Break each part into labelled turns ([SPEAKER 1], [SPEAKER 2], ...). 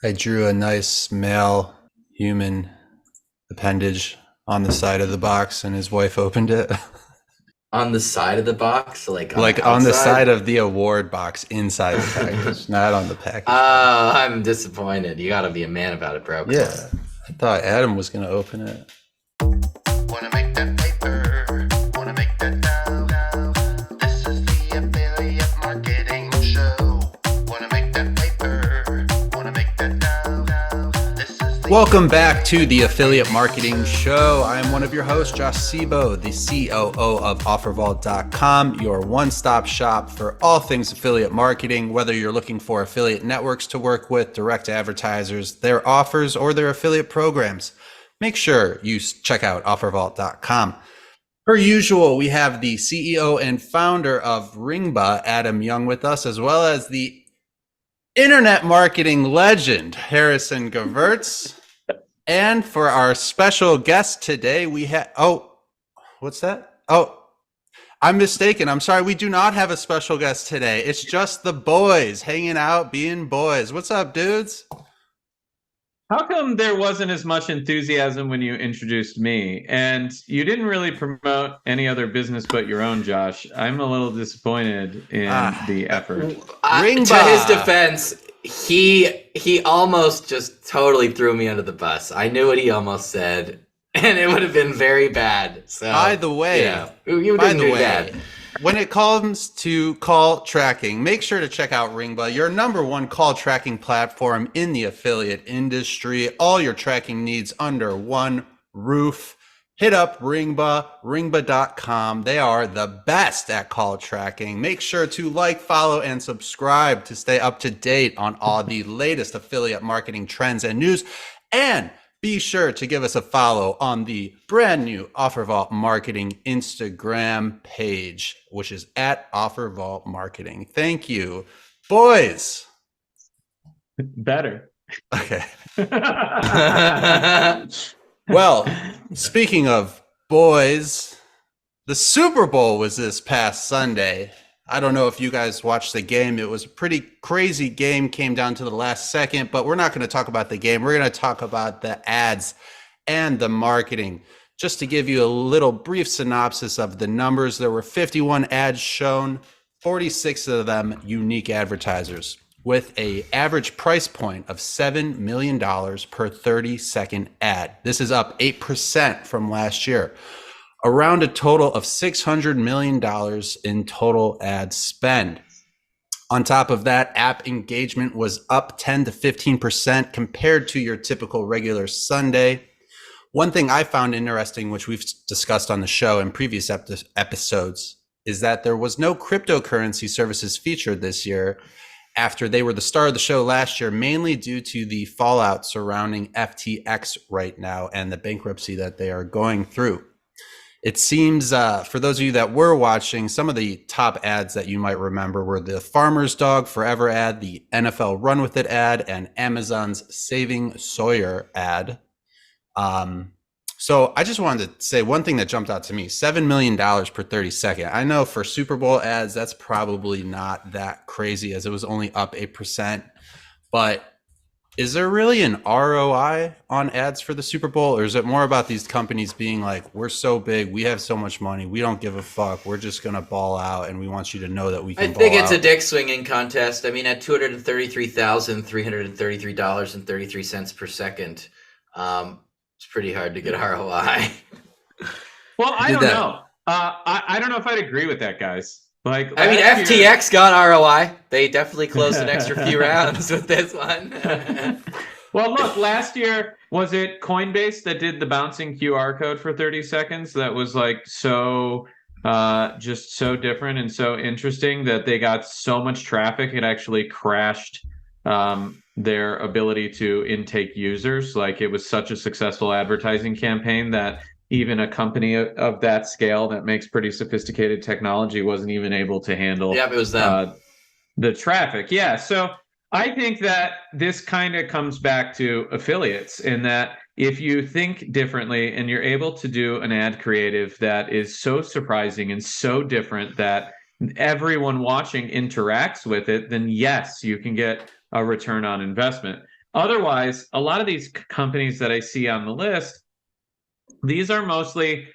[SPEAKER 1] I drew a nice male human appendage on the side of the box, and his wife opened it.
[SPEAKER 2] On the side of the box, like on the
[SPEAKER 1] Like on the side
[SPEAKER 2] outside?
[SPEAKER 1] of the award box inside the package, not on the package box.
[SPEAKER 2] I'm disappointed. You gotta be a man about it, bro. Come on.
[SPEAKER 1] Yeah, I thought Adam was going to open it.
[SPEAKER 3] Wanna make that paper, wanna make that now. This is the affiliate marketing show. Wanna make that paper, wanna make that now. This is the
[SPEAKER 1] Welcome back to the Affiliate Marketing Show. I'm one of your hosts, Josh Sebo, the COO of OfferVault.com, your one-stop shop for all things affiliate marketing, whether you're looking for affiliate networks to work with, direct advertisers, their offers, or their affiliate programs. Make sure you check out OfferVault.com. Per usual, we have the CEO and founder of Ringba, Adam Young, with us, as well as the internet marketing legend, Harrison Gevirtz. And for our special guest today, we have, what's that? Oh, I'm mistaken. I'm sorry. We do not have a special guest today. It's just the boys hanging out, being boys. What's up, dudes?
[SPEAKER 4] How come there wasn't as much enthusiasm when you introduced me? And you didn't really promote any other business but your own, Josh. I'm a little disappointed in the effort.
[SPEAKER 2] To his defense, he almost just totally threw me under the bus. I knew what he almost said, and it would have been very bad. So,
[SPEAKER 1] By the way,
[SPEAKER 2] yeah, you didn't do that.
[SPEAKER 1] when it comes to call tracking, make sure to check out Ringba, your number one call tracking platform in the affiliate industry. All your tracking needs under one roof. Hit up Ringba, ringba.com. They are the best at call tracking. Make sure to like, follow, and subscribe to stay up to date on all the latest affiliate marketing trends and news. And be sure to give us a follow on the brand new OfferVault Marketing Instagram page, which is at OfferVault Marketing. Thank you, boys.
[SPEAKER 4] Better.
[SPEAKER 1] Okay. Well, speaking of boys, the Super Bowl was this past Sunday. I don't know if you guys watched the game. It was a pretty crazy game, came down to the last second, but we're not going to talk about the game. We're going to talk about the ads and the marketing. Just to give you a little brief synopsis of the numbers, there were 51 ads shown, 46 of them unique advertisers, with an average price point of $7 million per 30-second ad. This is up 8% from last year. Around a total of $600 million in total ad spend. On top of that, app engagement was up 10 to 15% compared to your typical regular Sunday. One thing I found interesting, which we've discussed on the show in previous episodes, is that there was no cryptocurrency services featured this year after they were the star of the show last year, mainly due to the fallout surrounding FTX right now and the bankruptcy that they are going through. It seems, for those of you that were watching, some of the top ads that you might remember were the Farmer's Dog Forever ad, the NFL Run With It ad, and Amazon's Saving Sawyer ad. So I just wanted to say one thing that jumped out to me, $7 million per 30-second. I know for Super Bowl ads, that's probably not that crazy as it was only up 8%. But is there really an ROI on ads for the Super Bowl? Or is it more about these companies being like, we're so big, we have so much money, we don't give a fuck, we're just going to ball out and we want you to know that we can ball out?
[SPEAKER 2] I think it's a dick swinging contest. I mean, at $233,333.33 per second, it's pretty hard to get ROI.
[SPEAKER 4] Well, I don't know. I don't know if I'd agree with that, guys. Like,
[SPEAKER 2] I mean, FTX got ROI. They definitely closed an extra few rounds with this one.
[SPEAKER 4] Well, look, last year, was it Coinbase that did the bouncing QR code for 30 seconds? That was like so, just so different and so interesting that they got so much traffic, it actually crashed their ability to intake users. Like, it was such a successful advertising campaign that even a company of that scale that makes pretty sophisticated technology wasn't even able to handle
[SPEAKER 2] Yep, it was them.
[SPEAKER 4] The traffic. Yeah. So I think that this kind of comes back to affiliates in that if you think differently and you're able to do an ad creative that is so surprising and so different that everyone watching interacts with it, then yes, you can get a return on investment. Otherwise, a lot of these companies that I see on the list, these are mostly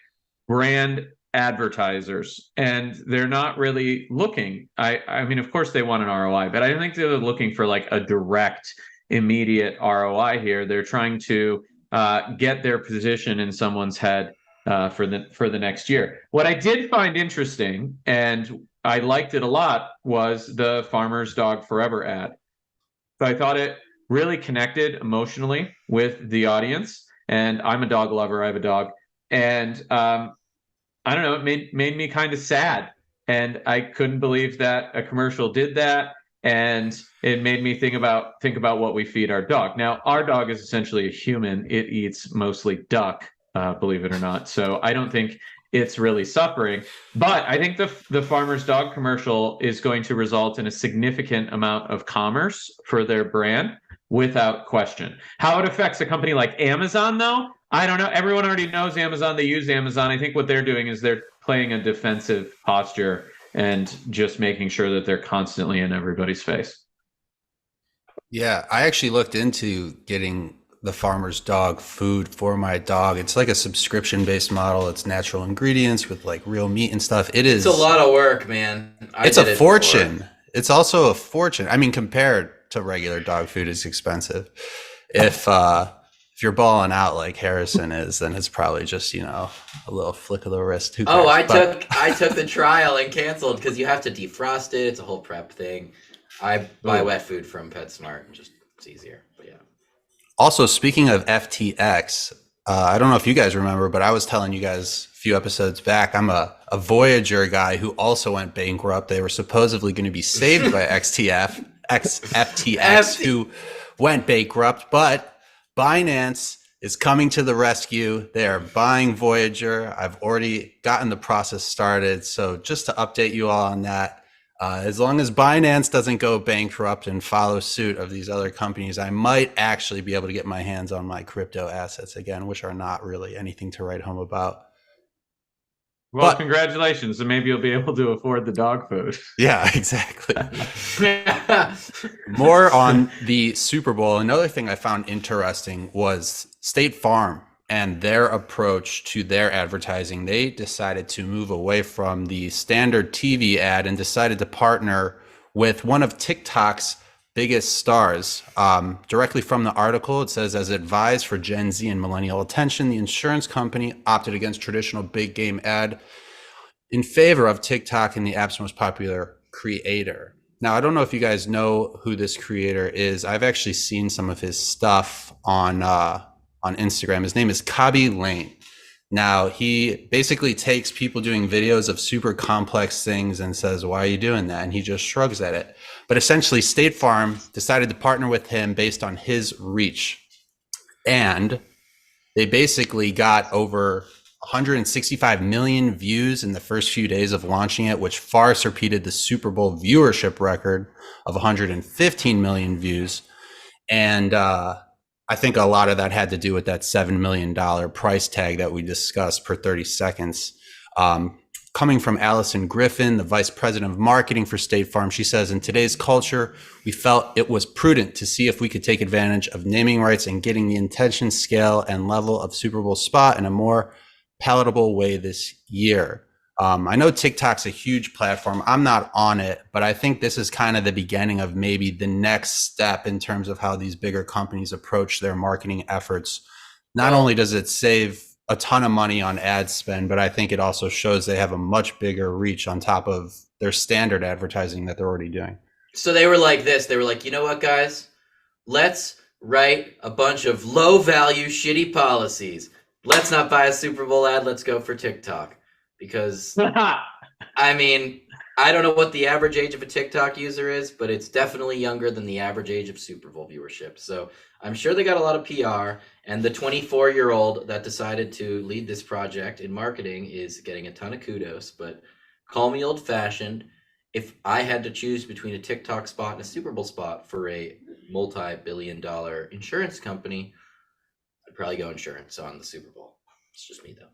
[SPEAKER 4] brand advertisers, and they're not really looking. I mean, of course they want an ROI, but I don't think they're looking for like a direct, immediate ROI here. They're trying to get their position in someone's head for the next year. What I did find interesting, and I liked it a lot, was the Farmer's Dog Forever ad. So I thought it really connected emotionally with the audience. And I'm a dog lover. I have a dog. And I don't know, it made me kind of sad. And I couldn't believe that a commercial did that. And it made me think about what we feed our dog. Now, our dog is essentially a human. It eats mostly duck, believe it or not. So I don't think it's really suffering. But I think the Farmer's Dog commercial is going to result in a significant amount of commerce for their brand, without question. How it affects a company like Amazon, though, I don't know. Everyone already knows Amazon. They use Amazon. I think what they're doing is they're playing a defensive posture and just making sure that they're constantly in everybody's face.
[SPEAKER 1] Yeah, I actually looked into getting the Farmer's Dog food for my dog. It's like a subscription-based model. It's natural ingredients with like real meat and stuff. It's
[SPEAKER 2] a lot of work, man.
[SPEAKER 1] It's a fortune. It's also a fortune. I mean, compared to regular dog food, it's expensive. If you're balling out like Harrison is, then it's probably just, a little flick of the wrist. Who cares?
[SPEAKER 2] I took the trial and canceled because you have to defrost it. It's a whole prep thing. I buy wet food from PetSmart, and just it's easier. But yeah.
[SPEAKER 1] Also, speaking of FTX, I don't know if you guys remember, but I was telling you guys a few episodes back, I'm a Voyager guy who also went bankrupt. They were supposedly going to be saved by FTX, who went bankrupt, but Binance is coming to the rescue. They are buying Voyager. I've already gotten the process started. So just to update you all on that, as long as Binance doesn't go bankrupt and follow suit of these other companies, I might actually be able to get my hands on my crypto assets again, which are not really anything to write home about.
[SPEAKER 4] Well, congratulations. And maybe you'll be able to afford the dog food.
[SPEAKER 1] Yeah, exactly. More on the Super Bowl. Another thing I found interesting was State Farm and their approach to their advertising. They decided to move away from the standard TV ad and decided to partner with one of TikTok's biggest stars. Directly from the article, it says, as advised for Gen Z and millennial attention, the insurance company opted against traditional big game ad in favor of TikTok and the app's most popular creator. Now, I don't know if you guys know who this creator is. I've actually seen some of his stuff on Instagram. His name is Kabi Lane. Now, he basically takes people doing videos of super complex things and says, why are you doing that? And he just shrugs at it. But essentially, State Farm decided to partner with him based on his reach. And they basically got over 165 million views in the first few days of launching it, which far surpassed the Super Bowl viewership record of 115 million views. And I think a lot of that had to do with that $7 million price tag that we discussed per 30 seconds. Coming from Allison Griffin, the vice president of marketing for State Farm, she says, in today's culture, we felt it was prudent to see if we could take advantage of naming rights and getting the intention, scale, and level of Super Bowl spot in a more palatable way this year. I know TikTok's a huge platform. I'm not on it, but I think this is kind of the beginning of maybe the next step in terms of how these bigger companies approach their marketing efforts. Not only does it save a ton of money on ad spend, but I think it also shows they have a much bigger reach on top of their standard advertising that they're already doing.
[SPEAKER 2] So they were like this. They were like, you know what, guys? Let's write a bunch of low value, shitty policies. Let's not buy a Super Bowl ad. Let's go for TikTok. Because, I mean, I don't know what the average age of a TikTok user is, but it's definitely younger than the average age of Super Bowl viewership. So I'm sure they got a lot of PR, and the 24-year-old that decided to lead this project in marketing is getting a ton of kudos, but call me old-fashioned. If I had to choose between a TikTok spot and a Super Bowl spot for a multi-billion-dollar insurance company, I'd probably go insurance on the Super Bowl. It's just me, though.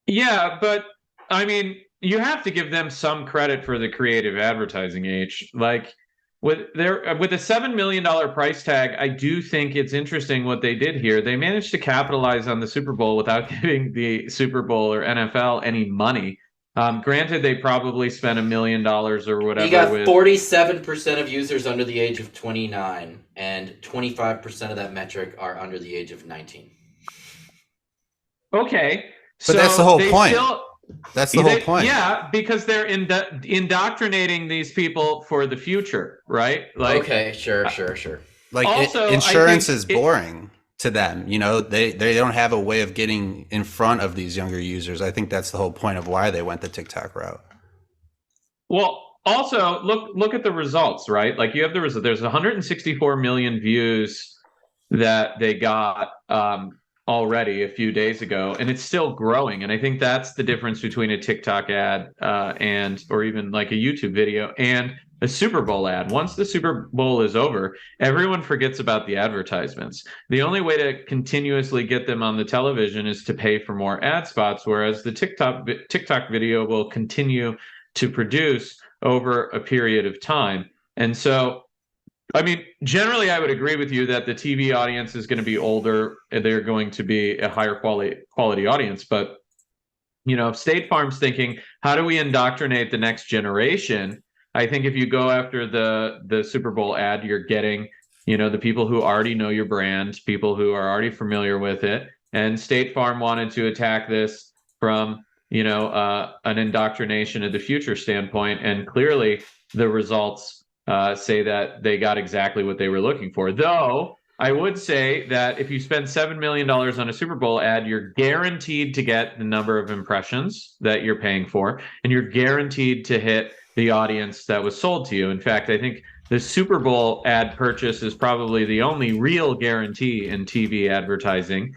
[SPEAKER 4] Yeah, but I mean, you have to give them some credit for the creative advertising age. Like, with a $7 million price tag, I do think it's interesting what they did here. They managed to capitalize on the Super Bowl without giving the Super Bowl or NFL any money. Granted, they probably spent $1 million or whatever.
[SPEAKER 2] You got 47% of users under the age of 29, and 25% of that metric are under the age of 19.
[SPEAKER 4] Okay,
[SPEAKER 1] but that's the whole point. That's the whole point.
[SPEAKER 4] Yeah, because they're indoctrinating these people for the future, right? Like,
[SPEAKER 2] okay, sure.
[SPEAKER 1] Like also, insurance is boring to them. You know, they don't have a way of getting in front of these younger users. I think that's the whole point of why they went the TikTok route.
[SPEAKER 4] Well, also look at the results, right? Like you have the result. There's 164 million views that they got already a few days ago, and it's still growing. And I think that's the difference between a TikTok ad or even like a YouTube video and a Super Bowl ad. Once the Super Bowl is over, everyone forgets about the advertisements. The only way to continuously get them on the television is to pay for more ad spots, whereas the TikTok video will continue to produce over a period of time. And so, I mean, generally, I would agree with you that the TV audience is going to be older. They're going to be a higher quality audience. But, you know, if State Farm's thinking, how do we indoctrinate the next generation? I think if you go after the Super Bowl ad, you're getting, you know, the people who already know your brand, people who are already familiar with it. And State Farm wanted to attack this from, you know, an indoctrination of the future standpoint. And clearly the results say that they got exactly what they were looking for. Though I would say that if you spend $7 million on a Super Bowl ad, you're guaranteed to get the number of impressions that you're paying for, and you're guaranteed to hit the audience that was sold to you. In fact, I think the Super Bowl ad purchase is probably the only real guarantee in TV advertising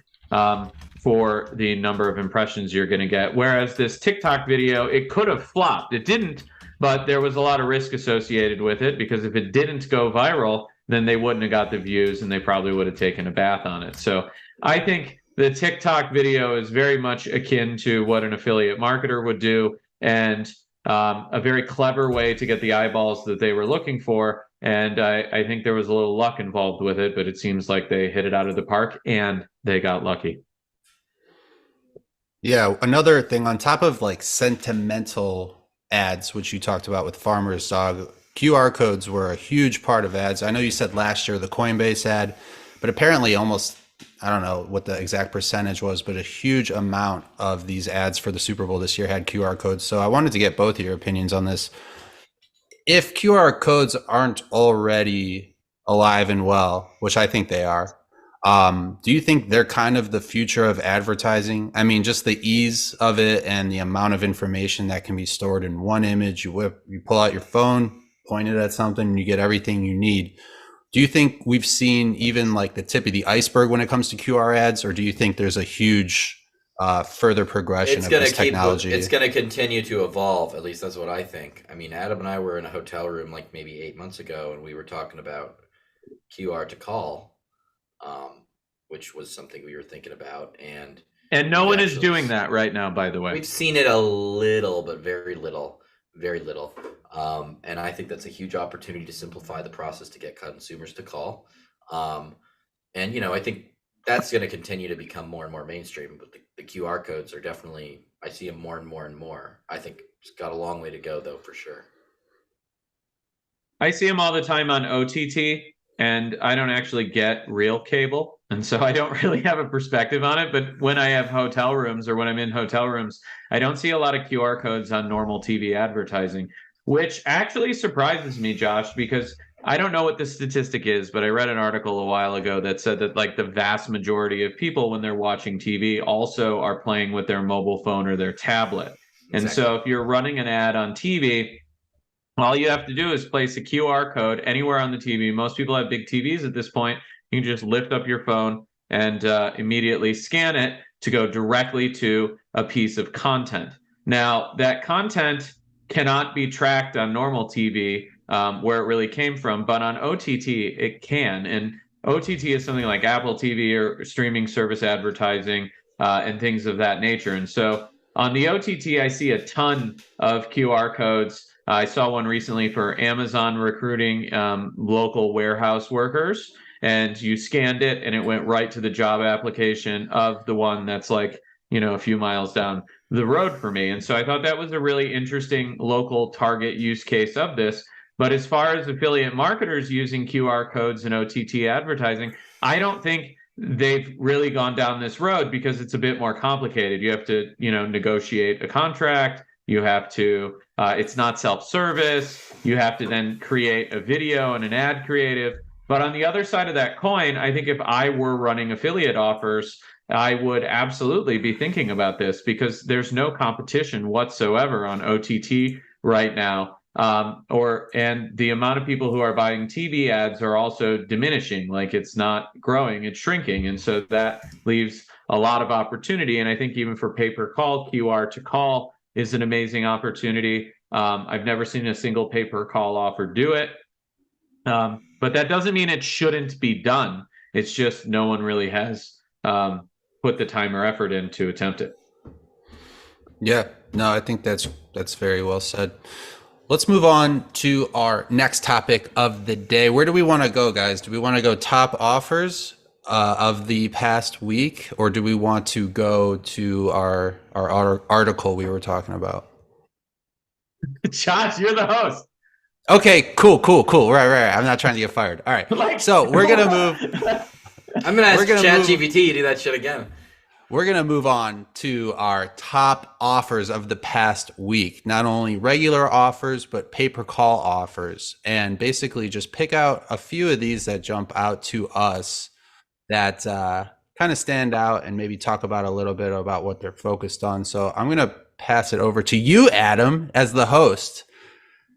[SPEAKER 4] for the number of impressions you're going to get. Whereas this TikTok video, it could have flopped. It didn't, but there was a lot of risk associated with it, because if it didn't go viral, then they wouldn't have got the views and they probably would have taken a bath on it. So I think the TikTok video is very much akin to what an affiliate marketer would do, and a very clever way to get the eyeballs that they were looking for. And I think there was a little luck involved with it, but it seems like they hit it out of the park and they got lucky.
[SPEAKER 1] Yeah, another thing on top of like sentimental ads, which you talked about with Farmer's Dog, QR codes were a huge part of ads. I know you said last year the Coinbase ad, but apparently almost, I don't know what the exact percentage was, but a huge amount of these ads for the Super Bowl this year had QR codes. So I wanted to get both of your opinions on this. If QR codes aren't already alive and well, which I think they are, do you think they're kind of the future of advertising? I mean, just the ease of it and the amount of information that can be stored in one image. You pull out your phone, point it at something, and you get everything you need. Do you think we've seen even like the tip of the iceberg when it comes to QR ads, or do you think there's a huge further progression of this technology?
[SPEAKER 2] It's going to continue to evolve. At least that's what I think. I mean, Adam and I were in a hotel room like maybe 8 months ago, and we were talking about QR to call, which was something we were thinking about. And
[SPEAKER 4] no one is doing that right now, by the way.
[SPEAKER 2] We've seen it a little, but very little. And I think that's a huge opportunity to simplify the process to get consumers to call. And, you know, I think that's going to continue to become more and more mainstream, but the QR codes are definitely, I see them more and more and more. I think it's got a long way to go though, for sure.
[SPEAKER 4] I see them all the time on OTT, and I don't actually get real cable. And so I don't really have a perspective on it. But when I have hotel rooms, or when I'm in hotel rooms, I don't see a lot of QR codes on normal TV advertising, which actually surprises me, Josh, because I don't know what the statistic is, but I read an article a while ago that said that like the vast majority of people, when they're watching TV, also are playing with their mobile phone or their tablet. Exactly. And so if you're running an ad on TV, all you have to do is place a QR code anywhere on the TV. Most people have big TVs at this point. You can just lift up your phone and immediately scan it to go directly to a piece of content. Now, that content cannot be tracked on normal TV where it really came from, but on OTT, it can. And OTT is something like Apple TV or streaming service advertising and things of that nature. And so on the OTT, I see a ton of QR codes I saw one recently for Amazon recruiting local warehouse workers, and you scanned it and it went right to the job application of the one that's like, a few miles down the road for me. And so I thought that was a really interesting local target use case of this. But as far as affiliate marketers using QR codes and OTT advertising, I don't think they've really gone down this road because it's a bit more complicated. You have to, negotiate a contract. You have to, it's not self-service. You have to then create a video and an ad creative. But on the other side of that coin, I think if I were running affiliate offers, I would absolutely be thinking about this because there's no competition whatsoever on OTT right now. And the amount of people who are buying TV ads are also diminishing. Like it's not growing, it's shrinking. And so that leaves a lot of opportunity. And I think even for pay-per-call, QR to call is an amazing opportunity. I've never seen a single pay-per-call offer do it. But that doesn't mean it shouldn't be done. It's just no one really has put the time or effort in to attempt it.
[SPEAKER 1] Yeah, no, I think that's very well said. Let's move on to our next topic of the day. Where do we want to go, guys? Do we want to go top offers of the past week, or do we want to go to our article we were talking about?
[SPEAKER 4] Josh, you're the host.
[SPEAKER 1] Okay, cool. Right. I'm not trying to get fired. All right. So we're going to move.
[SPEAKER 2] I'm going to ask ChatGPT to do that shit again.
[SPEAKER 1] We're going to move on to our top offers of the past week. Not only regular offers, but pay-per-call offers. And basically just pick out a few of these that jump out to us that kind of stand out and maybe talk about a little bit about what they're focused on. So I'm going to pass it over to you, Adam, as the host.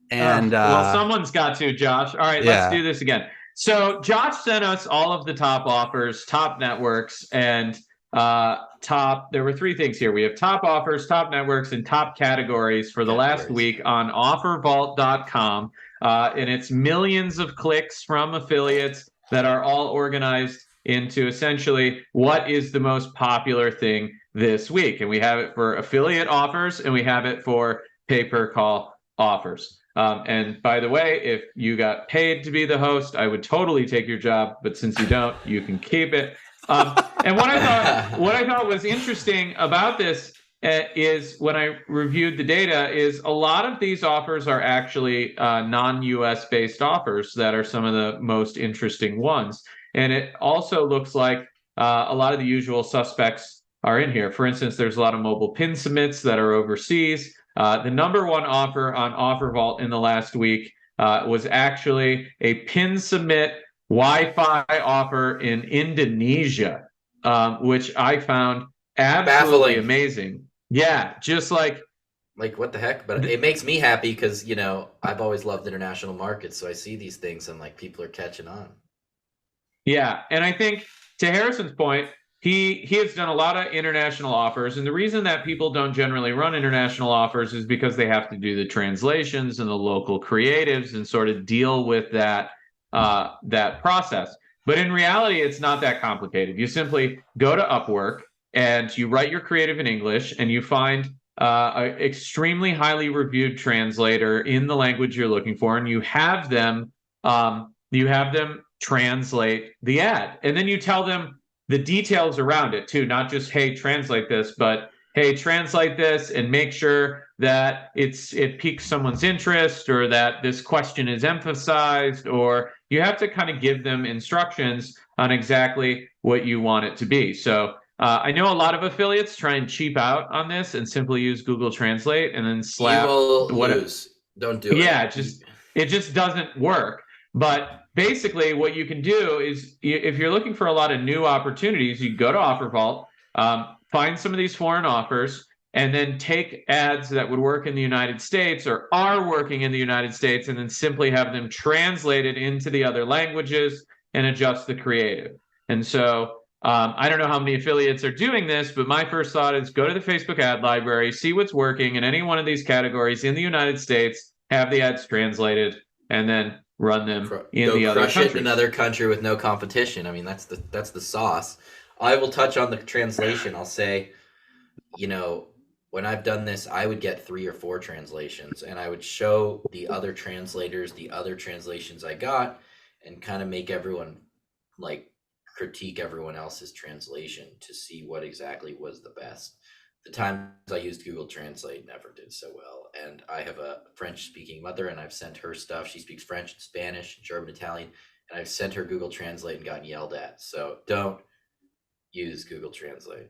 [SPEAKER 1] And
[SPEAKER 4] well, someone's got to, Josh. All right, let's do this again. So Josh sent us all of the top offers, top networks, and there were three things here. We have top offers, top networks, and top categories for the last week on OfferVault.com. And it's millions of clicks from affiliates that are all organized into essentially what is the most popular thing this week. And we have it for affiliate offers and we have it for pay-per-call offers. And by the way, if you got paid to be the host, I would totally take your job. But since you don't, you can keep it. And what I thought was interesting about this is when I reviewed the data is a lot of these offers are actually non-US based offers that are some of the most interesting ones. And it also looks like a lot of the usual suspects are in here. For instance, there's a lot of mobile pin submits that are overseas. The number one offer on OfferVault in the last week was actually a pin submit Wi-Fi offer in Indonesia, which I found absolutely amazing. Yeah, just like
[SPEAKER 2] what the heck? But it makes me happy because, I've always loved international markets. So I see these things and people are catching on.
[SPEAKER 4] Yeah. And I think to Harrison's point, he has done a lot of international offers. And the reason that people don't generally run international offers is because they have to do the translations and the local creatives and sort of deal with that process. But in reality, it's not that complicated. You simply go to Upwork and you write your creative in English and you find an extremely highly reviewed translator in the language you're looking for, and you have them translate the ad. And then you tell them the details around it too, not just, hey, translate this, but hey, translate this and make sure that it piques someone's interest or that this question is emphasized, or you have to kind of give them instructions on exactly what you want it to be. So I know a lot of affiliates try and cheap out on this and simply use Google Translate and then slap.
[SPEAKER 2] You will lose. Don't do it.
[SPEAKER 4] Yeah, it just doesn't work. But basically what you can do is if you're looking for a lot of new opportunities, you go to OfferVault, find some of these foreign offers, and then take ads that would work in the United States or are working in the United States, and then simply have them translated into the other languages and adjust the creative. And so I don't know how many affiliates are doing this, but my first thought is go to the Facebook ad library, see what's working in any one of these categories in the United States, have the ads translated, and then run them in the other countries.
[SPEAKER 2] Crush it in another country with no competition. I mean, that's the sauce. I will touch on the translation. I'll say, when I've done this, I would get 3 or 4 translations, and I would show the other translators the other translations I got, and kind of make everyone like critique everyone else's translation to see what exactly was the best. The times I used Google Translate never did so well, and I have a French-speaking mother, and I've sent her stuff. She speaks French and Spanish, and German, Italian, and I've sent her Google Translate and gotten yelled at. So don't use Google Translate.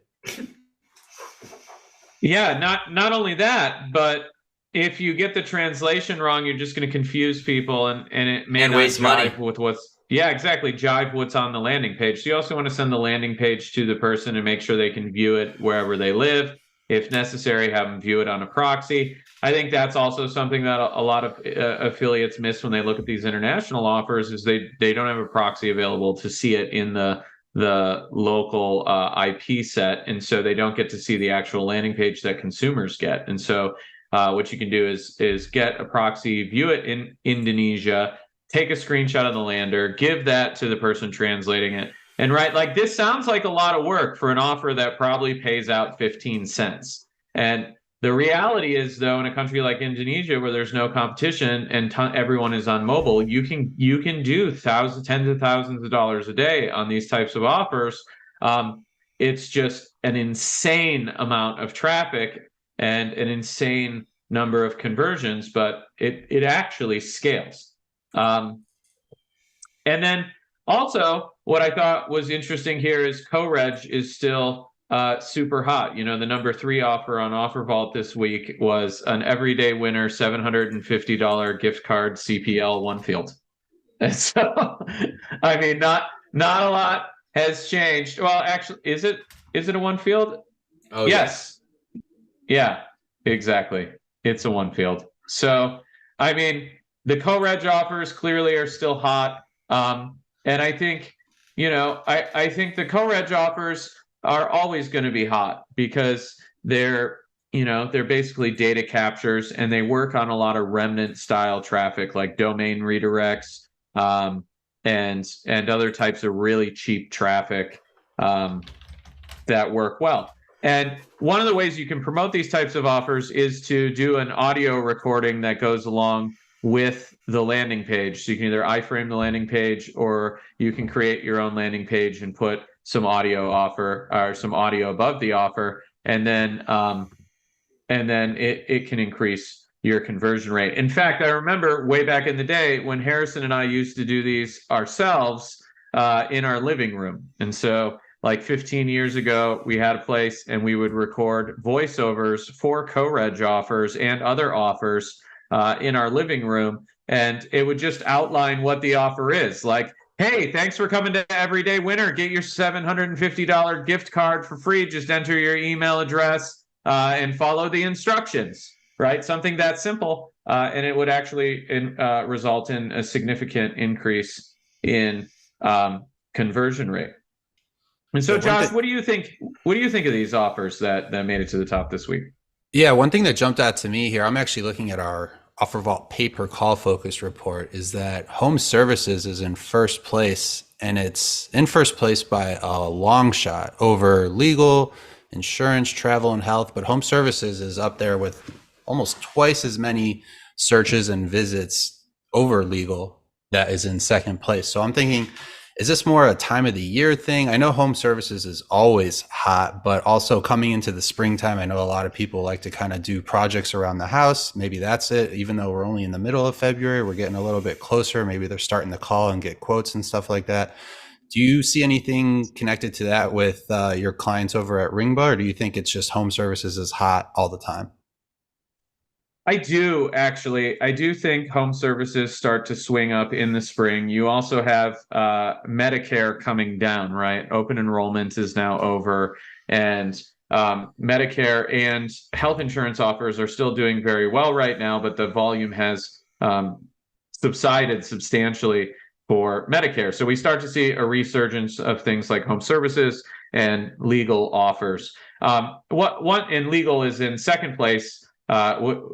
[SPEAKER 4] Yeah, not only that, but if you get the translation wrong, you're just going to confuse people, and it may not
[SPEAKER 2] waste money
[SPEAKER 4] jive with what's jive what's on the landing page. So you also want to send the landing page to the person and make sure they can view it wherever they live. If necessary, have them view it on a proxy. I think that's also something that a lot of affiliates miss when they look at these international offers, is they don't have a proxy available to see it in the local IP set, and so they don't get to see the actual landing page that consumers get. And so what you can do is get a proxy, view it in Indonesia, take a screenshot of the lander, give that to the person translating it, and like this sounds like a lot of work for an offer that probably pays out 15 cents. And the reality is, though, in a country like Indonesia, where there's no competition and everyone is on mobile, you can do tens of thousands of dollars a day on these types of offers. It's just an insane amount of traffic and an insane number of conversions, but it actually scales. And then also, what I thought was interesting here is co-reg is still super hot. The number 3 offer on OfferVault this week was an everyday winner $750 gift card CPL one field. And so, I mean, not a lot has changed. Well, actually, is it a one field?
[SPEAKER 2] Oh,
[SPEAKER 4] yes. Yeah, exactly. It's a one field. So, I mean, the co-reg offers clearly are still hot. And I think, I think the co-reg offers are always going to be hot because they're basically data captures, and they work on a lot of remnant style traffic like domain redirects and other types of really cheap traffic that work well. And one of the ways you can promote these types of offers is to do an audio recording that goes along with the landing page. So you can either iframe the landing page, or you can create your own landing page and put some audio above the offer, and then it can increase your conversion rate. In fact, I remember way back in the day when Harrison and I used to do these ourselves in our living room. And so like 15 years ago, we had a place and we would record voiceovers for co-reg offers and other offers in our living room. And it would just outline what the offer is. Like, hey, thanks for coming to Everyday Winner. Get your $750 gift card for free. Just enter your email address and follow the instructions, right? Something that simple. And it would actually result in a significant increase in conversion rate. And so, Josh, what do you think? What do you think of these offers that made it to the top this week?
[SPEAKER 1] Yeah, one thing that jumped out to me here, I'm actually looking at our OfferVault pay-per-call focus report, is that home services is in first place, and it's in first place by a long shot over legal, insurance, travel, and health. But home services is up there with almost twice as many searches and visits over legal. That is in second place. So I'm thinking, is this more a time of the year thing? I know home services is always hot, but also coming into the springtime, I know a lot of people like to kind of do projects around the house. Maybe that's it. Even though we're only in the middle of February, we're getting a little bit closer. Maybe they're starting to call and get quotes and stuff like that. Do you see anything connected to that with your clients over at Ringba, or do you think it's just home services is hot all the time?
[SPEAKER 4] I do, actually. I do think home services start to swing up in the spring. You also have Medicare coming down, right? Open enrollment is now over, and Medicare and health insurance offers are still doing very well right now, but the volume has subsided substantially for Medicare. So we start to see a resurgence of things like home services and legal offers. What legal is in second place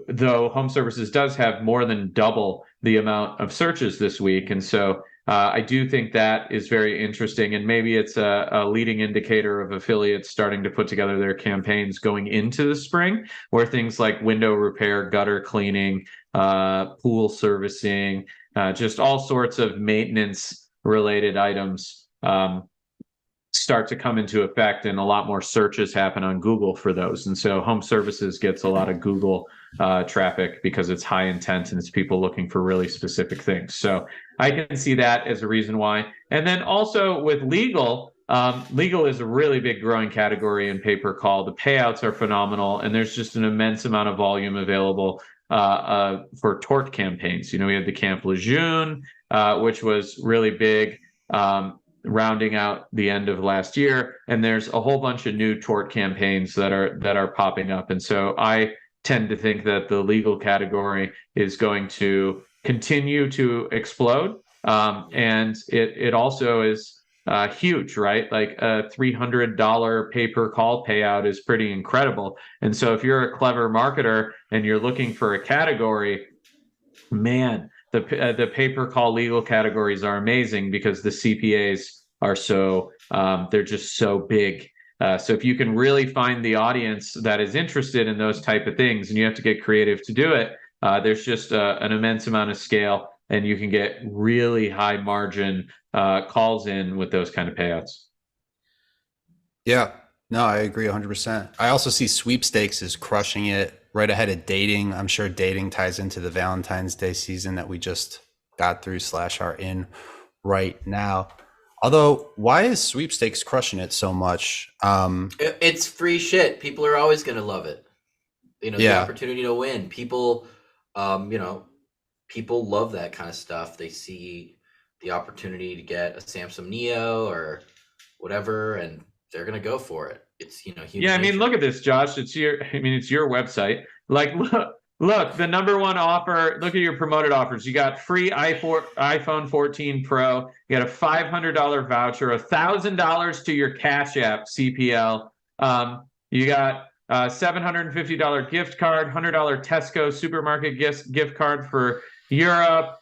[SPEAKER 4] though home services does have more than double the amount of searches this week. And so I do think that is very interesting. And maybe it's a leading indicator of affiliates starting to put together their campaigns going into the spring, where things like window repair, gutter cleaning, pool servicing, just all sorts of maintenance related items start to come into effect, and a lot more searches happen on Google for those. And so home services gets a lot of Google traffic because it's high intent and it's people looking for really specific things. So I can see that as a reason why. And then also with legal, legal is a really big growing category in pay-per-call. The payouts are phenomenal, and there's just an immense amount of volume available for tort campaigns. We had the Camp Lejeune, which was really big, rounding out the end of last year, and there's a whole bunch of new tort campaigns that are popping up. And so I tend to think that the legal category is going to continue to explode, and it also is huge, right? Like a $300 pay-per-call payout is pretty incredible. And so if you're a clever marketer and you're looking for a category, man, the pay-per-call legal categories are amazing because the CPAs are so they're just so big. So if you can really find the audience that is interested in those type of things, and you have to get creative to do it, there's just an immense amount of scale, and you can get really high margin calls in with those kind of payouts.
[SPEAKER 1] Yeah, no, I agree 100%. I also see sweepstakes is crushing it, right ahead of dating. I'm sure dating ties into the Valentine's Day season that we just got through / are in right now. Although, why is sweepstakes crushing it so much?
[SPEAKER 2] It's free shit. People are always going to love it. The opportunity to win. People, people love that kind of stuff. They see the opportunity to get a Samsung Neo or whatever, and they're going to go for it. It's, human nature.
[SPEAKER 4] Look at this, Josh. It's your website. Like, look, the number one offer, look at your promoted offers. You got free iPhone 14 Pro. You got a $500 voucher, $1,000 to your Cash App, CPL. You got $750 gift card, $100 Tesco supermarket gift card for Europe.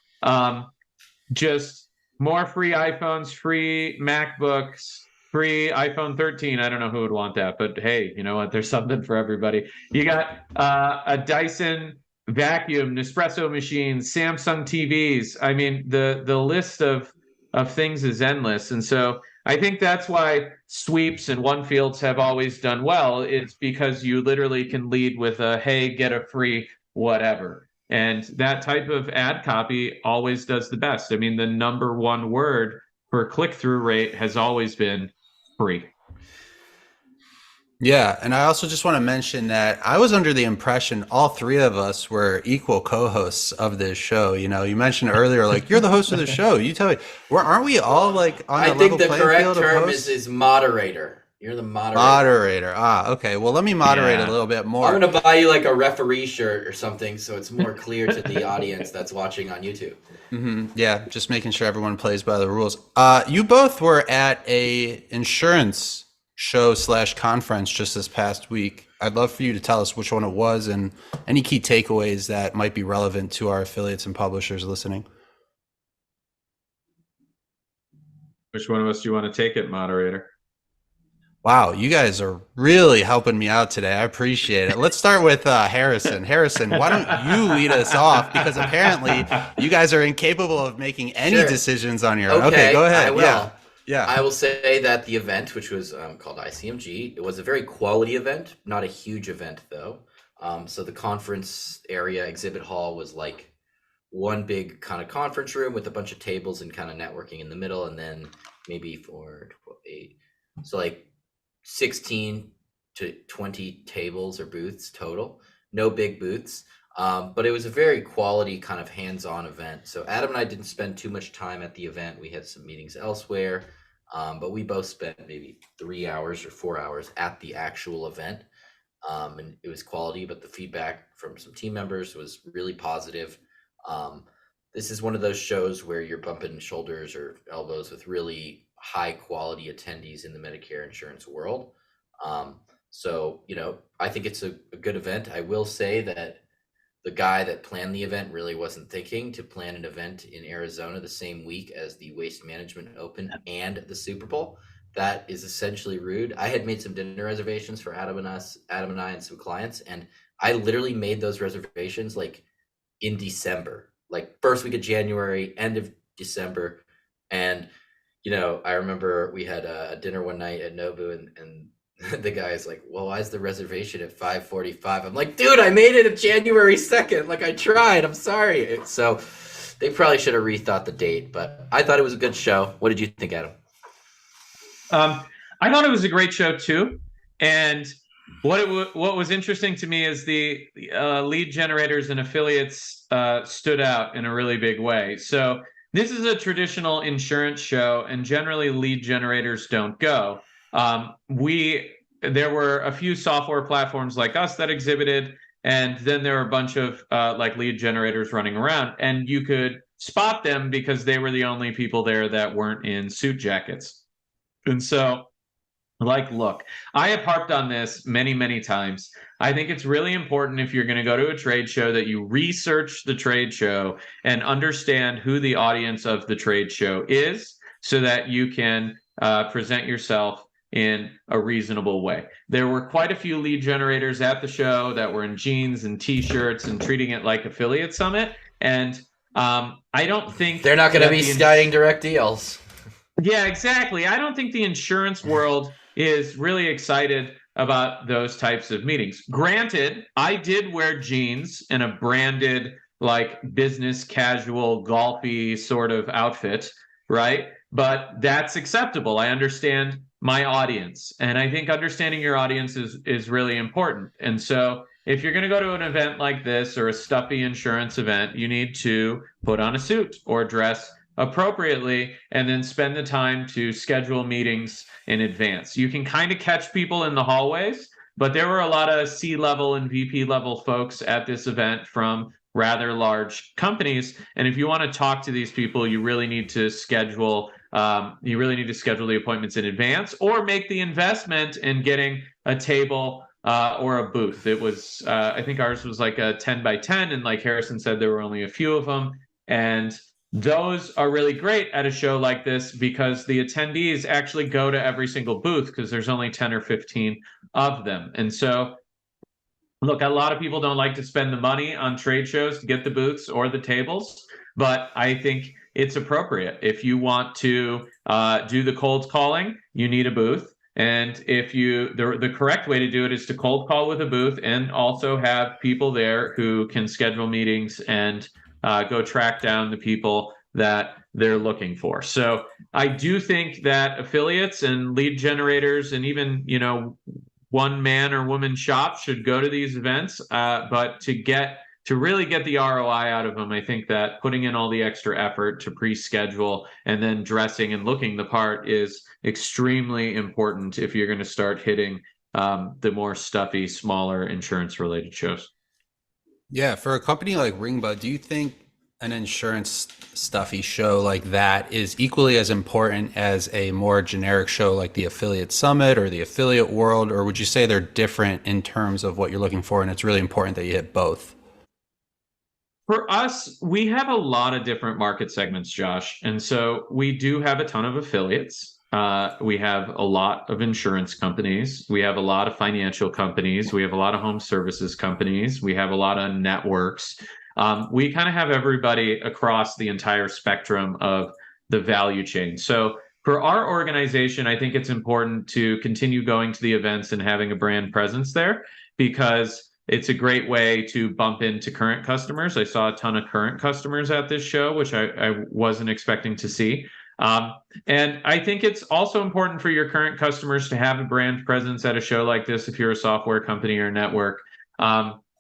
[SPEAKER 4] Just more free iPhones, free MacBooks, free iPhone 13. I don't know who would want that, but hey, you know what? There's something for everybody. You got a Dyson vacuum, Nespresso machines, Samsung TVs. I mean, the list of things is endless. And so I think that's why sweeps and one fields have always done well. It's because you literally can lead with a, hey, get a free whatever. And that type of ad copy always does the best. I mean, the number one word for click-through rate has always been free.
[SPEAKER 1] Yeah, and I also just want to mention that I was under the impression all three of us were equal co-hosts of this show. You mentioned earlier, like, you're the host of the show. You tell me, aren't we all like on a level playing field?
[SPEAKER 2] I think the correct term is moderator. You're the moderator.
[SPEAKER 1] Moderator. Okay. Well, let me moderate a little bit more.
[SPEAKER 2] I'm going to buy you like a referee shirt or something so it's more clear to the audience that's watching on YouTube.
[SPEAKER 1] Mm-hmm. Yeah, just making sure everyone plays by the rules. You both were at a insurance show / conference just this past week. I'd love for you to tell us which one it was and any key takeaways that might be relevant to our affiliates and publishers listening.
[SPEAKER 4] Which one of us do you want to take it, moderator?
[SPEAKER 1] Wow, you guys are really helping me out today. I appreciate it. Let's start with Harrison. Harrison, why don't you lead us off? Because apparently you guys are incapable of making any decisions on your own. Okay, go ahead.
[SPEAKER 2] I will.
[SPEAKER 1] Yeah.
[SPEAKER 2] I will say that the event, which was called ICMG, it was a very quality event, not a huge event though. So the conference area exhibit hall was like one big kind of conference room with a bunch of tables and kind of networking in the middle, and then maybe 4, 12, 8. So like 16 to 20 tables or booths total, no big booths. But it was a very quality kind of hands-on event. So Adam and I didn't spend too much time at the event. We had some meetings elsewhere, but we both spent maybe 3 hours or 4 hours at the actual event. And it was quality, but the feedback from some team members was really positive. This is one of those shows where you're bumping shoulders or elbows with really high quality attendees in the Medicare insurance world. So, I think it's a good event. I will say that the guy that planned the event really wasn't thinking to plan an event in Arizona the same week as the Waste Management Open and the Super Bowl. That is essentially rude. I had made some dinner reservations for Adam and I and some clients, and I literally made those reservations like in December, like first week of January, end of December. And, I remember we had a dinner one night at Nobu, and the guy's like, well, why is the reservation at 5:45? I'm like, dude, I made it at January 2nd. Like, I tried. I'm sorry. So they probably should have rethought the date, but I thought it was a good show. What did you think, Adam?
[SPEAKER 4] I thought it was a great show too. And what was interesting to me is the lead generators and affiliates stood out in a really big way. So this is a traditional insurance show, and generally lead generators don't go. There were a few software platforms like us that exhibited, and then there were a bunch of like lead generators running around, and you could spot them because they were the only people there that weren't in suit jackets. And so, look, I have harped on this many, many times. I think it's really important if you're going to go to a trade show that you research the trade show and understand who the audience of the trade show is, so that you can present yourself in a reasonable way. There were quite a few lead generators at the show that were in jeans and t-shirts and treating it like affiliate summit. And I don't think
[SPEAKER 2] they're not going to be signing direct deals.
[SPEAKER 4] Yeah, exactly. I don't think the insurance world is really excited about those types of meetings. Granted, I did wear jeans and a branded like business casual golfy sort of outfit, right? But that's acceptable. I understand my audience, and I think understanding your audience is really important. And so if you're going to go to an event like this or a stuffy insurance event, you need to put on a suit or dress appropriately, and then spend the time to schedule meetings in advance. You can kind of catch people in the hallways, but there were a lot of C-level and VP level folks at this event from rather large companies. And if you want to talk to these people, you really need to schedule the appointments in advance, or make the investment in getting a table or a booth. It was, I think ours was like a 10 by 10. And like Harrison said, there were only a few of them. And those are really great at a show like this because the attendees actually go to every single booth because there's only 10 or 15 of them. And so, look, a lot of people don't like to spend the money on trade shows to get the booths or the tables, but I think it's appropriate. If you want to do the cold calling, you need a booth. And if the correct way to do it is to cold call with a booth and also have people there who can schedule meetings and go track down the people that they're looking for. So I do think that affiliates and lead generators and even, one man or woman shops should go to these events. But to really get the ROI out of them, I think that putting in all the extra effort to pre-schedule and then dressing and looking the part is extremely important if you're going to start hitting the more stuffy, smaller insurance-related shows.
[SPEAKER 1] Yeah, for a company like Ringba, do you think an insurance stuffy show like that is equally as important as a more generic show like the Affiliate Summit or the Affiliate World, or would you say they're different in terms of what you're looking for and it's really important that you hit both?
[SPEAKER 4] For us, we have a lot of different market segments, Josh. And so we do have a ton of affiliates. We have a lot of insurance companies. We have a lot of financial companies. We have a lot of home services companies. We have a lot of networks. We kind of have everybody across the entire spectrum of the value chain. So for our organization, I think it's important to continue going to the events and having a brand presence there because it's a great way to bump into current customers. I saw a ton of current customers at this show, which I wasn't expecting to see. And I think it's also important for your current customers to have a brand presence at a show like this if you're a software company or network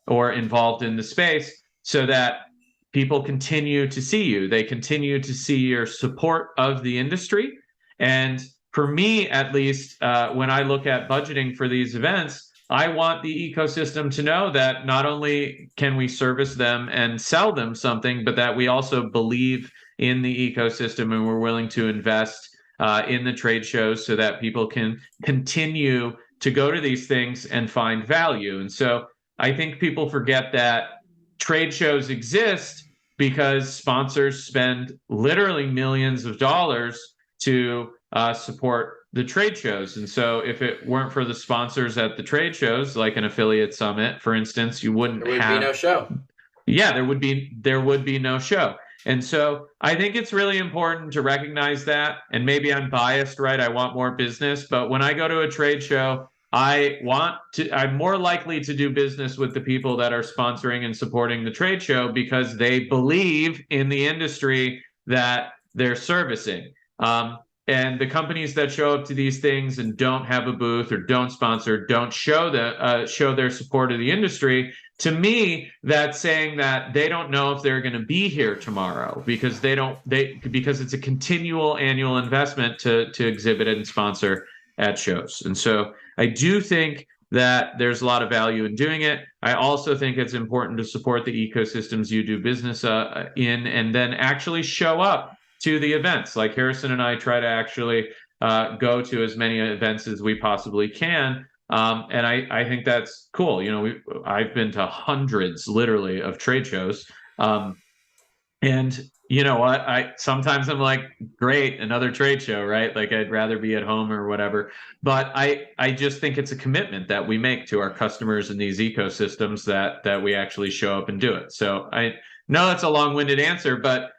[SPEAKER 4] or involved in the space, so that people continue to see you. They continue to see your support of the industry. And for me, at least, when I look at budgeting for these events, I want the ecosystem to know that not only can we service them and sell them something, but that we also believe in the ecosystem and we're willing to invest in the trade shows so that people can continue to go to these things and find value. And so I think people forget that trade shows exist because sponsors spend literally millions of dollars to support the trade shows. And so if it weren't for the sponsors at the trade shows, like an affiliate summit, for instance, you wouldn't
[SPEAKER 2] There would
[SPEAKER 4] have
[SPEAKER 2] be no show.
[SPEAKER 4] Yeah, there would be no show. And so I think it's really important to recognize that. And maybe I'm biased, right? I want more business, but when I go to a trade show, I'm more likely to do business with the people that are sponsoring and supporting the trade show because they believe in the industry that they're servicing. And the companies that show up to these things and don't have a booth or don't sponsor, don't show their support of the industry, to me, that's saying that they don't know if they're going to be here tomorrow because because it's a continual annual investment to exhibit and sponsor at shows. And so I do think that there's a lot of value in doing it. I also think it's important to support the ecosystems you do business in, and then actually show up to the events. Like Harrison and I try to actually go to as many events as we possibly can. And I think that's cool. I've been to hundreds, literally, of trade shows. And you know what? Sometimes I'm like, great, another trade show, right? Like I'd rather be at home or whatever. But I just think it's a commitment that we make to our customers in these ecosystems that we actually show up and do it. So I know that's a long-winded answer, but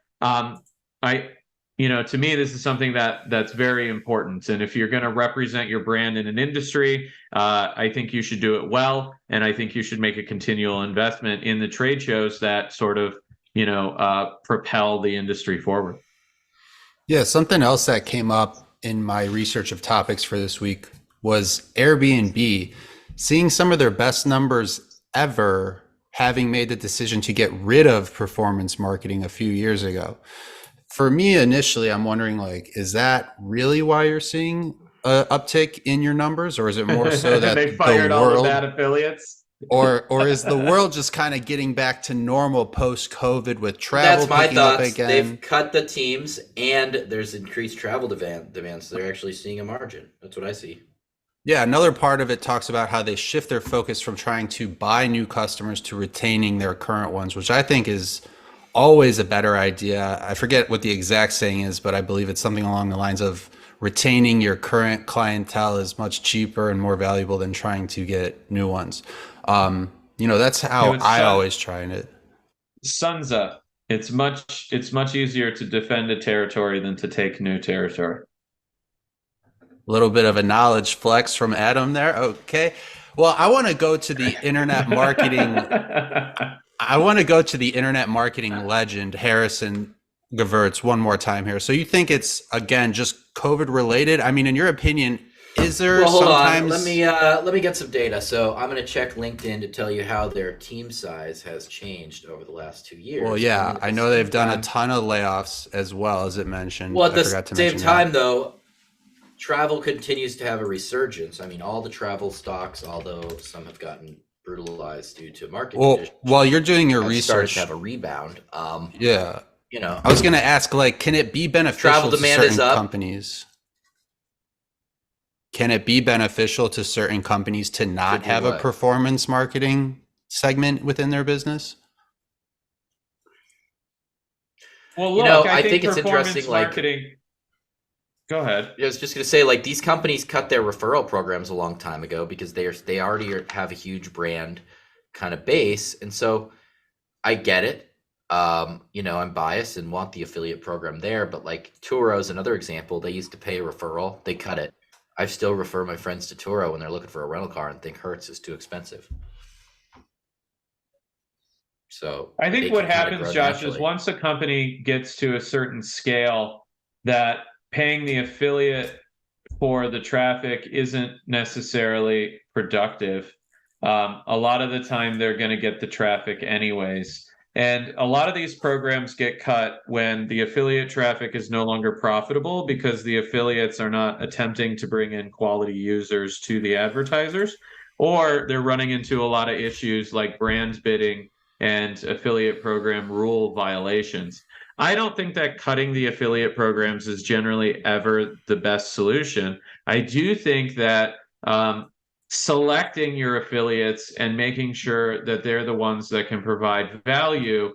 [SPEAKER 4] to me, this is something that's very important. And if you're going to represent your brand in an industry, I think you should do it well. And I think you should make a continual investment in the trade shows that sort of, propel the industry forward.
[SPEAKER 1] Yeah, something else that came up in my research of topics for this week was Airbnb seeing some of their best numbers ever, having made the decision to get rid of performance marketing a few years ago. For me, initially, I'm wondering, is that really why you're seeing an uptick in your numbers, or is it more so that
[SPEAKER 4] they fired all the bad affiliates?
[SPEAKER 1] or is the world just kind of getting back to normal post-COVID with travel
[SPEAKER 2] That's my
[SPEAKER 1] picking up
[SPEAKER 2] thoughts.
[SPEAKER 1] again?
[SPEAKER 2] They've cut the teams, and there's increased travel demand, so they're actually seeing a margin. That's what I see.
[SPEAKER 1] Yeah, another part of it talks about how they shift their focus from trying to buy new customers to retaining their current ones, which I think is always a better idea. I forget what the exact saying is, but I believe it's something along the lines of retaining your current clientele is much cheaper and more valuable than trying to get new ones. That's how I always try it.
[SPEAKER 4] Sun's up. It's much easier to defend a territory than to take new territory.
[SPEAKER 1] A little bit of a knowledge flex from Adam there. Okay. Well, I want to go to the internet marketing. I want to go to the internet marketing legend, Harrison Gevirtz, one more time here. So you think it's, again, just COVID related? I mean, in your opinion, is there sometimes...
[SPEAKER 2] Let me get some data. So I'm going to check LinkedIn to tell you how their team size has changed over the last 2 years.
[SPEAKER 1] Well, yeah, I know they've done a ton of layoffs as well, as it mentioned.
[SPEAKER 2] Well, at the same time, though, travel continues to have a resurgence. I mean, all the travel stocks, although some have gotten brutalized due to market conditions.
[SPEAKER 1] While you're doing your research,
[SPEAKER 2] started to have a rebound.
[SPEAKER 1] Yeah. I was going to ask, can it be beneficial to certain companies? Can it be beneficial to certain companies to not have a performance marketing segment within their business?
[SPEAKER 4] Well, look, I think it's
[SPEAKER 2] interesting.
[SPEAKER 4] Marketing. Go ahead.
[SPEAKER 2] I was just going to say, these companies cut their referral programs a long time ago because they already have a huge brand kind of base, and so I get it. I'm biased and want the affiliate program there, but Turo is another example. They used to pay a referral, they cut it. I still refer my friends to Turo when they're looking for a rental car and think Hertz is too expensive. So
[SPEAKER 4] I think what happens, Josh, is once a company gets to a certain scale, that paying the affiliate for the traffic isn't necessarily productive. A lot of the time they're going to get the traffic anyways. And a lot of these programs get cut when the affiliate traffic is no longer profitable because the affiliates are not attempting to bring in quality users to the advertisers, or they're running into a lot of issues like brand bidding and affiliate program rule violations. I don't think that cutting the affiliate programs is generally ever the best solution. I do think that selecting your affiliates and making sure that they're the ones that can provide value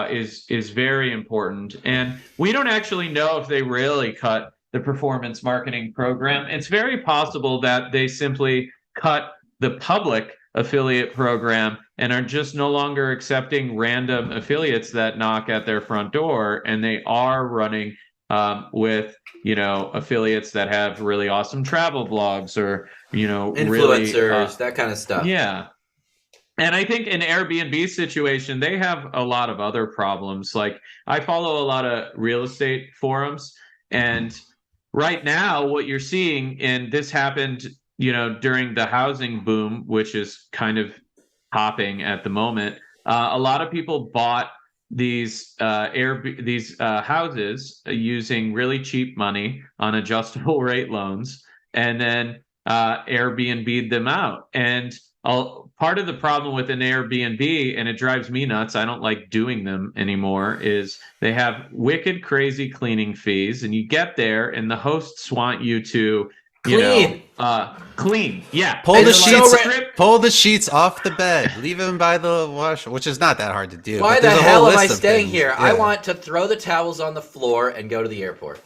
[SPEAKER 4] is very important. And we don't actually know if they really cut the performance marketing program. It's very possible that they simply cut the public affiliate program and are just no longer accepting random affiliates that knock at their front door, and they are running with affiliates that have really awesome travel blogs or
[SPEAKER 2] influencers,
[SPEAKER 4] really,
[SPEAKER 2] that kind of stuff.
[SPEAKER 4] yeah. And I think in Airbnb situation, they have a lot of other problems. Like, I follow a lot of real estate forums, and right now what you're seeing, and this happened, during the housing boom, which is kind of hopping at the moment. A lot of people bought these houses using really cheap money on adjustable rate loans, and then Airbnb'd them out. And part of the problem with an Airbnb, and it drives me nuts, I don't like doing them anymore, is they have wicked crazy cleaning fees, and you get there and the hosts want you to clean. Yeah.
[SPEAKER 1] Pull the
[SPEAKER 2] So
[SPEAKER 1] sheets off the bed. Leave them by the washer, which is not that hard to do.
[SPEAKER 2] Why
[SPEAKER 1] but
[SPEAKER 2] the
[SPEAKER 1] there's a
[SPEAKER 2] hell
[SPEAKER 1] whole
[SPEAKER 2] am I
[SPEAKER 1] list of
[SPEAKER 2] staying
[SPEAKER 1] things.
[SPEAKER 2] here?
[SPEAKER 1] Yeah.
[SPEAKER 2] I want to throw the towels on the floor and go to the airport.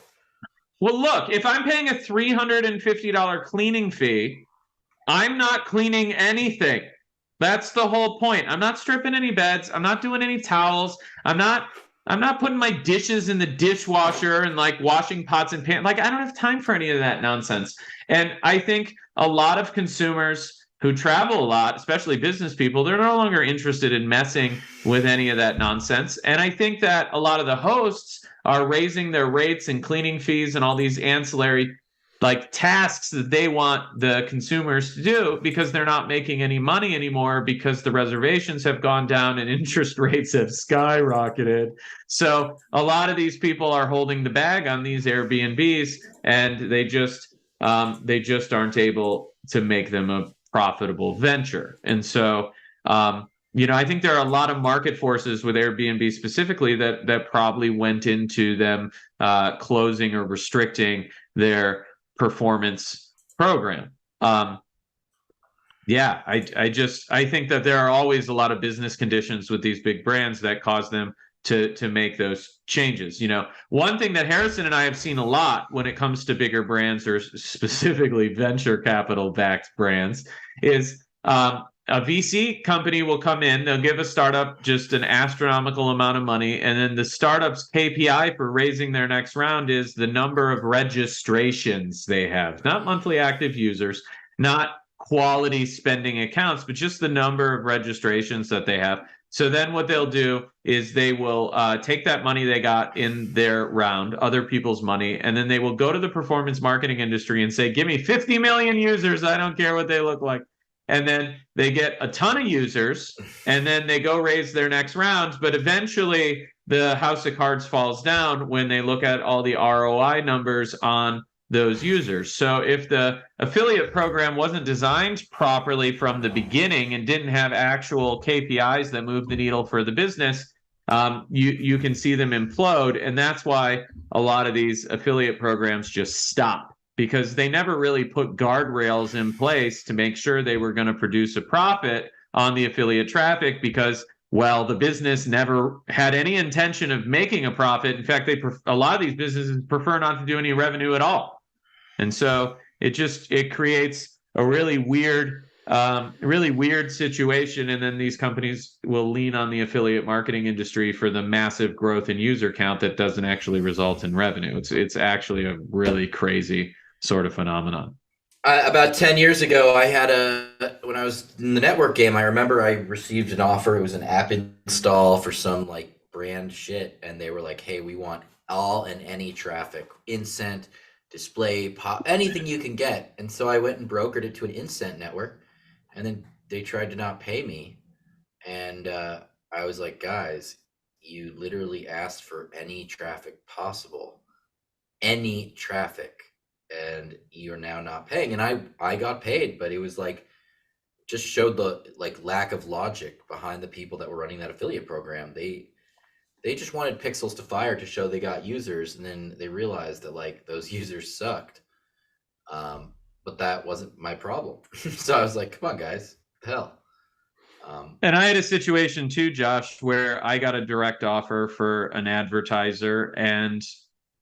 [SPEAKER 4] Well, look, if I'm paying a $350 cleaning fee, I'm not cleaning anything. That's the whole point. I'm not stripping any beds. I'm not doing any towels. I'm not putting my dishes in the dishwasher and like washing pots and pans. Like, I don't have time for any of that nonsense. And I think a lot of consumers who travel a lot, especially business people, they're no longer interested in messing with any of that nonsense. And I think that a lot of the hosts are raising their rates and cleaning fees and all these ancillary tasks that they want the consumers to do, because they're not making any money anymore, because the reservations have gone down and interest rates have skyrocketed. So a lot of these people are holding the bag on these Airbnbs, and they just aren't able to make them a profitable venture. And so I think there are a lot of market forces with Airbnb specifically that probably went into them closing or restricting their performance program. I think that there are always a lot of business conditions with these big brands that cause them to make those changes. One thing that Harrison and I have seen a lot when it comes to bigger brands, or specifically venture capital backed brands, is a VC company will come in, they'll give a startup just an astronomical amount of money, and then the startup's KPI for raising their next round is the number of registrations they have, not monthly active users, not quality spending accounts, but just the number of registrations that they have. So then what they'll do is they will take that money they got in their round, other people's money, and then they will go to the performance marketing industry and say, give me 50 million users, I don't care what they look like. And then they get a ton of users, and then they go raise their next rounds. But eventually the house of cards falls down when they look at all the ROI numbers on those users. So if the affiliate program wasn't designed properly from the beginning and didn't have actual KPIs that move the needle for the business, you can see them implode. And that's why a lot of these affiliate programs just stop, because they never really put guardrails in place to make sure they were going to produce a profit on the affiliate traffic, because, well, the business never had any intention of making a profit. In fact, a lot of these businesses prefer not to do any revenue at all. And so it creates a really weird situation. And then these companies will lean on the affiliate marketing industry for the massive growth in user count that doesn't actually result in revenue. It's actually a really crazy sort of phenomenon.
[SPEAKER 2] About 10 years ago, when I was in the network game, I remember I received an offer. It was an app install for some brand shit. And they were like, hey, we want all and any traffic, incent, display, pop, anything you can get. And so I went and brokered it to an incent network, and then they tried to not pay me. And I was like, guys, you literally asked for any traffic possible, any traffic, and you're now not paying. And I got paid, but it was just showed the lack of logic behind the people that were running that affiliate program. They just wanted pixels to fire to show they got users, and then they realized that those users sucked. but that wasn't my problem. So I was like, come on, guys, hell.
[SPEAKER 4] And I had a situation too, Josh, where I got a direct offer for an advertiser and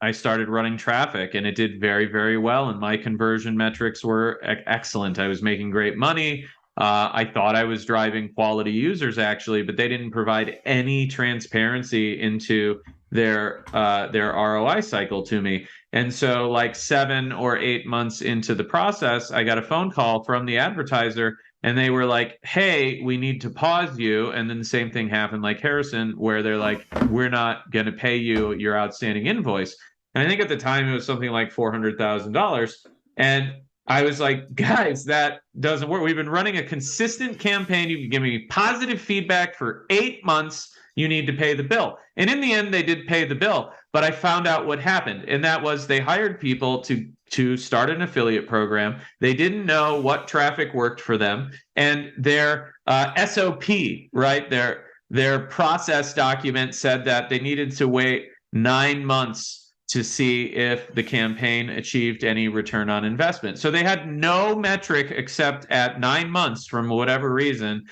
[SPEAKER 4] I started running traffic and it did very, very well. And my conversion metrics were excellent. I was making great money. I thought I was driving quality users actually, but they didn't provide any transparency into their ROI cycle to me. And so like 7 or 8 months into the process, I got a phone call from the advertiser and they were like, hey, we need to pause you. And then the same thing happened like Harrison, where they're like, we're not going to pay you your outstanding invoice. And I think at the time it was something like $400,000. And I was like, guys, that doesn't work. We've been running a consistent campaign. You've given me positive feedback for 8 months. You need to pay the bill. And in the end, they did pay the bill. But I found out what happened. And that was they hired people to start an affiliate program. They didn't know what traffic worked for them. And their SOP, right, their process document said that they needed to wait 9 months to see if the campaign achieved any return on investment. So they had no metric except at 9 months, from whatever reason,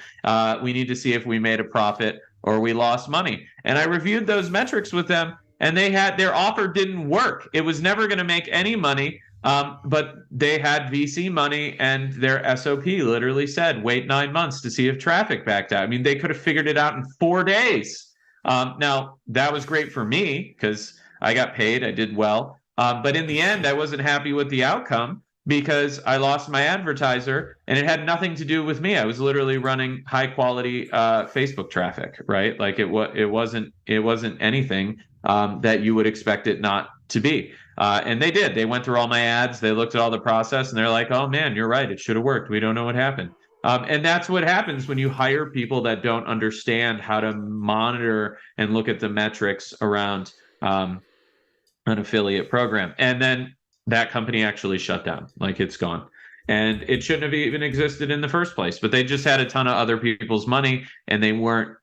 [SPEAKER 4] we need to see if we made a profit or we lost money. And I reviewed those metrics with them, and their offer didn't work. It was never going to make any money, but they had VC money, and their SOP literally said, wait 9 months to see if traffic backed out. I mean, they could have figured it out in 4 days. Now, that was great for me because I got paid, I did well. But in the end, I wasn't happy with the outcome because I lost my advertiser, and it had nothing to do with me. I was literally running high quality Facebook traffic, right? Like it wasn't anything that you would expect it not to be. And they did. They went through all my ads. They looked at all the process, and they're like, oh man, you're right. It should have worked. We don't know what happened. And that's what happens when you hire people that don't understand how to monitor and look at the metrics around an affiliate program. And then that company actually shut down. Like, it's gone. And it shouldn't have even existed in the first place. But they just had a ton of other people's money, and they weren't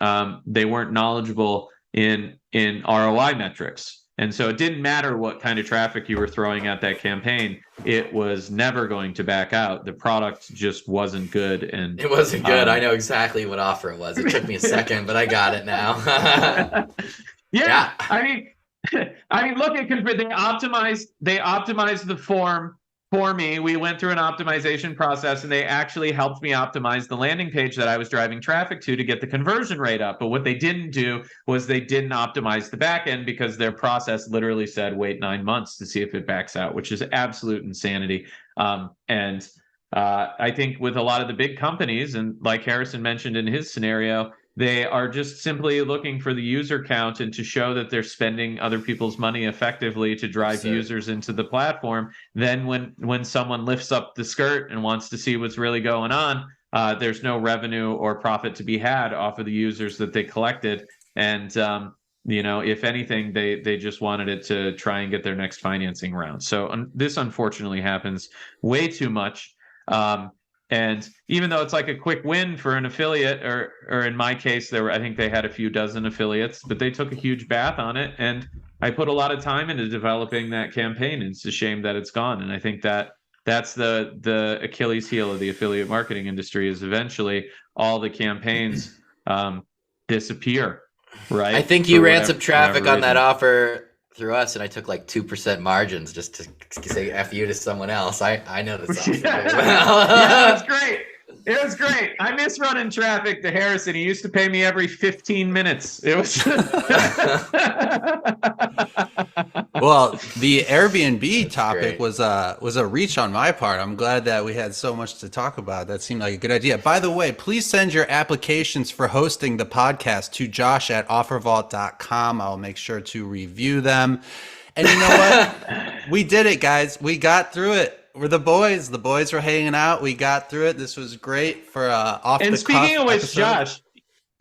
[SPEAKER 4] knowledgeable in ROI metrics. And so it didn't matter what kind of traffic you were throwing at that campaign. It was never going to back out. The product just wasn't good. And
[SPEAKER 2] it wasn't good. I know exactly what offer it was. It took me a second, but I got it now.
[SPEAKER 4] Yeah. I mean, look, they optimized the form for me. We went through an optimization process, and they actually helped me optimize the landing page that I was driving traffic to get the conversion rate up. But what they didn't do was they didn't optimize the back end, because their process literally said, wait 9 months to see if it backs out, which is absolute insanity. And I think with a lot of the big companies, and like Harrison mentioned in his scenario, they are just simply looking for the user count and to show that they're spending other people's money effectively to drive users into the platform. Then when someone lifts up the skirt and wants to see what's really going on, there's no revenue or profit to be had off of the users that they collected. And, if anything, they just wanted it to try and get their next financing round. So this unfortunately happens way too much. And even though it's like a quick win for an affiliate, or in my case, I think they had a few dozen affiliates, but they took a huge bath on it. And I put a lot of time into developing that campaign. And it's a shame that it's gone. And I think that's the Achilles heel of the affiliate marketing industry, is eventually all the campaigns disappear. Right.
[SPEAKER 2] I think you ran some traffic on that offer through us, and I took like 2% margins just to say F you to someone else. I know this offer very well.
[SPEAKER 4] Yeah, it's great. It was great. I miss running traffic to Harrison. He used to pay me every 15 minutes. It was
[SPEAKER 1] Well, the Airbnb topic was a reach on my part. I'm glad that we had so much to talk about. That seemed like a good idea. By the way, please send your applications for hosting the podcast to josh@offervault.com. I'll make sure to review them. And you know what? We did it, guys. We got through it. We're the boys. The boys were hanging out. We got through it. This was great for off the cuff.
[SPEAKER 4] And speaking of which,
[SPEAKER 1] episode.
[SPEAKER 4] Josh,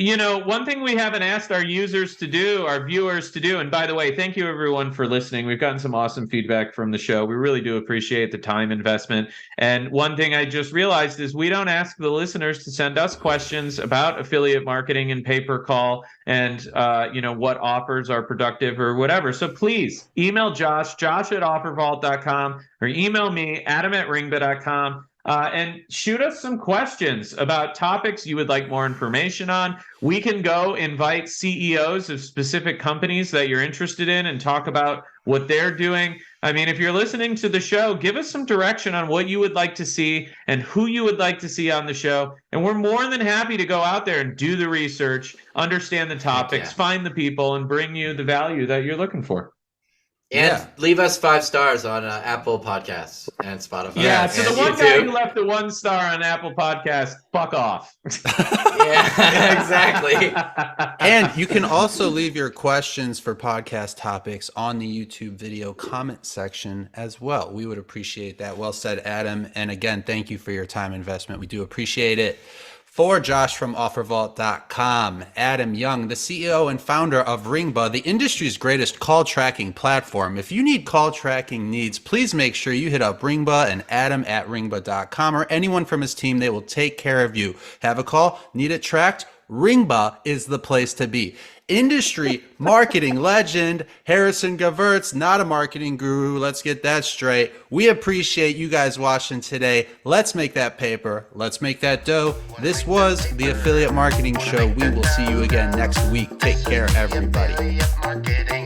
[SPEAKER 4] One thing we haven't asked our users to do, our viewers to do, and by the way, thank you everyone for listening. We've gotten some awesome feedback from the show. We really do appreciate the time investment. And one thing I just realized is we don't ask the listeners to send us questions about affiliate marketing and pay-per-call and, what offers are productive or whatever. So please email Josh at offervault.com, or email me, adam@ringba.com. And shoot us some questions about topics you would like more information on. We can go invite CEOs of specific companies that you're interested in and talk about what they're doing. I mean, if you're listening to the show, give us some direction on what you would like to see and who you would like to see on the show. And we're more than happy to go out there and do the research, understand the topics, find the people, and bring you the value that you're looking for.
[SPEAKER 2] And leave us 5 stars on Apple Podcasts and Spotify.
[SPEAKER 4] Yeah, so
[SPEAKER 2] and
[SPEAKER 4] the one
[SPEAKER 2] YouTube.
[SPEAKER 4] guy who left the 1 star on Apple Podcasts, fuck off.
[SPEAKER 2] Yeah, exactly.
[SPEAKER 1] And you can also leave your questions for podcast topics on the YouTube video comment section as well. We would appreciate that. Well said, Adam. And again, thank you for your time investment. We do appreciate it. For Josh from OfferVault.com, Adam Young, the CEO and founder of Ringba, the industry's greatest call tracking platform. If you need call tracking needs, please make sure you hit up Ringba and Adam at Ringba.com, or anyone from his team. They will take care of you. Have a call? Need it tracked? Ringba is the place to be. Industry marketing legend Harrison Gevirtz, not a marketing guru. Let's get that straight. We appreciate you guys watching today. Let's make that paper. Let's make that dough. This was the Affiliate Marketing Show. We will see you again next week. Take care, everybody.
[SPEAKER 3] Affiliate marketing